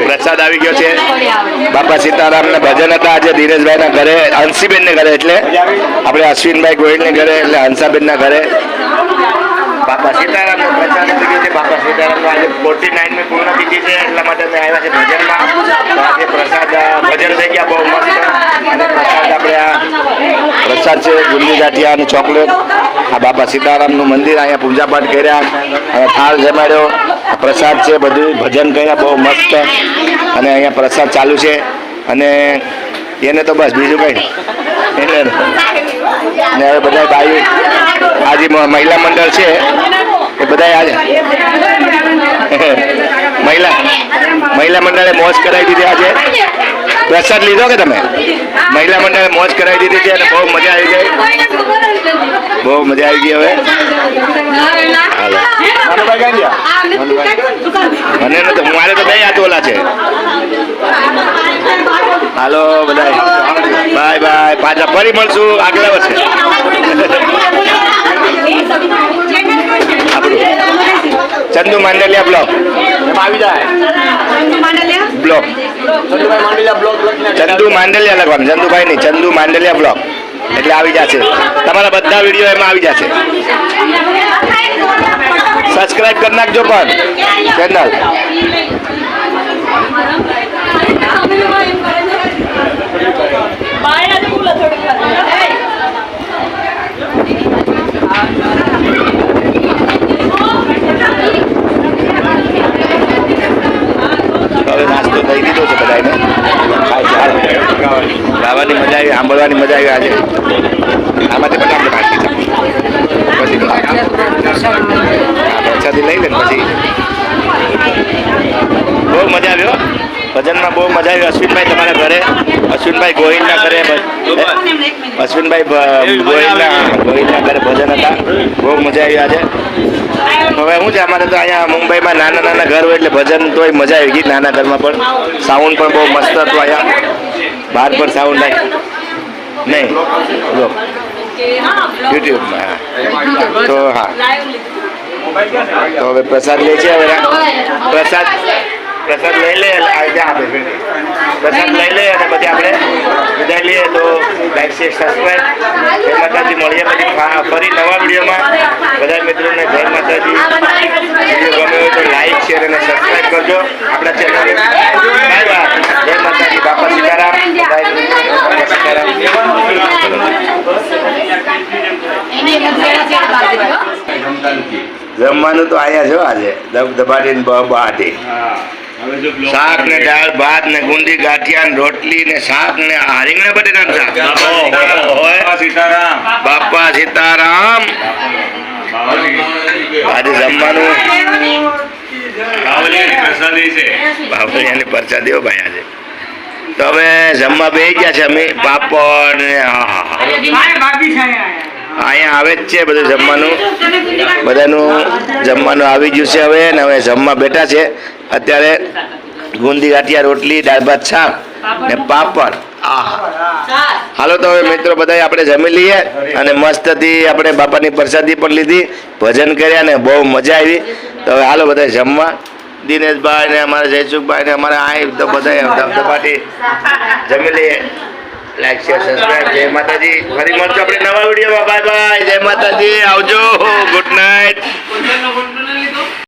પ્રસાદ આવી ગયો છે. બાપા સીતારામ ને ભજન હતા આજે ધીરજભાઈ ના ઘરે, હંસીબેન ને ઘરે, એટલે આપણે અશ્વિનભાઈ ગોહિલ ને ઘરે, એટલે હંસાબેન ના ઘરે બાપા સીતારામ નો પ્રસાદ થઈ ગયો છે. બાપા સીતારામ નો આજે 49 ની પૂર્ણ તિથિ છે, એટલા માટે અમે આવ્યા છે ભજનમાં. તો આજે પ્રસાદ ભજન થઈ ગયા બહુ મસ્ત. અને પ્રસાદ આપણે આ પ્રસાદ છે ગુંદી ગાંઠિયા અને ચોકલેટ. આ બાપા સીતારામ નું મંદિર, અહીંયા પૂજાપાઠ કર્યા અને થાળ જમાડ્યો. પ્રસાદ છે, બધું ભજન કર્યા બહુ મસ્ત. અને અહીંયા પ્રસાદ ચાલુ છે. અને એને તો બસ બીજું કઈ એને ને હવે બધા ભાઈઓ આજે મહિલા મંડળ છે એ બધા આજે મહિલા મંડળે મોજ કરાવી દીધી. આજે પ્રસાદ લીધો કે તમે? મહિલા મંડળે મોજ કરાવી દીધી છે અને બહુ મજા આવી ગઈ, બહુ મજા આવી ગઈ. હવે મને તો મારે તો બે હાથ ઓલા છે. હાલો બધા, બાય બાય, પાછા ફરી મળશું આગલા વર્ષે. ચંદુ માંડલિયા બ્લોક આવી જાય. બ્લોક ચંદુ માંડલિયા લખવાનું, ચંદુભાઈ નહીં, ચંદુ માંડલિયા બ્લોક એટલે આવી જશે. તમારા બધા વિડીયો એમાં આવી જશે. સબસ્ક્રાઇબ કરી નાખજો પણ ચેનલ. હવે નાસ્તો થઈ દીધો છે બધાને, ખાવાની મજા આવી, સાંભળવાની મજા આવી. આજે આમાંથી પણ આપણે નાખી પ્રસાદી લઈ લે પછી બહુ મજા આવ્યો ભજનમાં, બહુ મજા આવી. અશ્વિનભાઈ તમારા ઘરે, અશ્વિનભાઈ ગોહિલના ઘરે, અશ્વિનભાઈ ગોહિલના ઘરે ભજન હતા, બહુ મજા આવી આજે. હવે શું છે, અમારે તો અહીંયા મુંબઈમાં નાના નાના ઘર હોય એટલે ભજન તોય મજા આવી ગઈ. નાના ઘરમાં પણ સાઉન્ડ પણ બહુ મસ્ત હતું. અહીંયા બહાર પણ સાઉન્ડ આવી નહીં યુટ્યુબમાં. તો હા, તો હવે પ્રસાદ લે છે. હવે પ્રસાદ લઈ લે, પ્રસાદ લઈ લે અને પછી આપણે વિદાય લઈએ. તો લાઈક શેર સબસ્ક્રાઈબ. જય માતાજી. મળીએ પછી ફરી નવા વિડીયોમાં. બધા મિત્રોને જય માતાજી. વિડીયો ગમે હોય તો લાઈક શેર અને સબસ્ક્રાઈબ કરજો આપણા ચેનલ. Bye bye. જય માતાજી. બાપા સીતારામ. જમવાનું તો અહીંયા જો આજે દબાડીને બહાટી શાક ને દાળ ભાત ને ગુંદી ગાંઠિયા ને રોટલી ને શાક ને રીંગણા બટેટાનું શાક. બાપા સીતારામ. આજે જમવાનું બાવળિયાની પ્રસાદીઓ ભાઈ આજે. તો હવે જમવા બે ગયા છે અમે. પાપડ ને અહીંયા આવે જ છે બધું જમવાનું, બધાનું જમવાનું આવી ગયું છે હવે. ને હવે જમવા બેઠા છે અત્યારે. ગુંદી ગાંઠિયા રોટલી, દાળ ભાત શાક ને પાપડ. હાલો તો હવે મિત્રો બધા આપણે જમી લઈએ અને મસ્તથી આપણે બાપાની પ્રસાદી પણ લીધી, ભજન કર્યા ને બહુ મજા આવી. તો હવે હાલો બધા જમવા. દિનેશભાઈ ને અમારા જયસુખભાઈ ને અમારા આ તો બધા ધબધબાટી જમી લઈએ. Like share subscribe. જય માતાજી. ફરી મળશું આપણે નવા વિડીયોમાં. Bye bye. જય માતાજી. આવજો. Good night.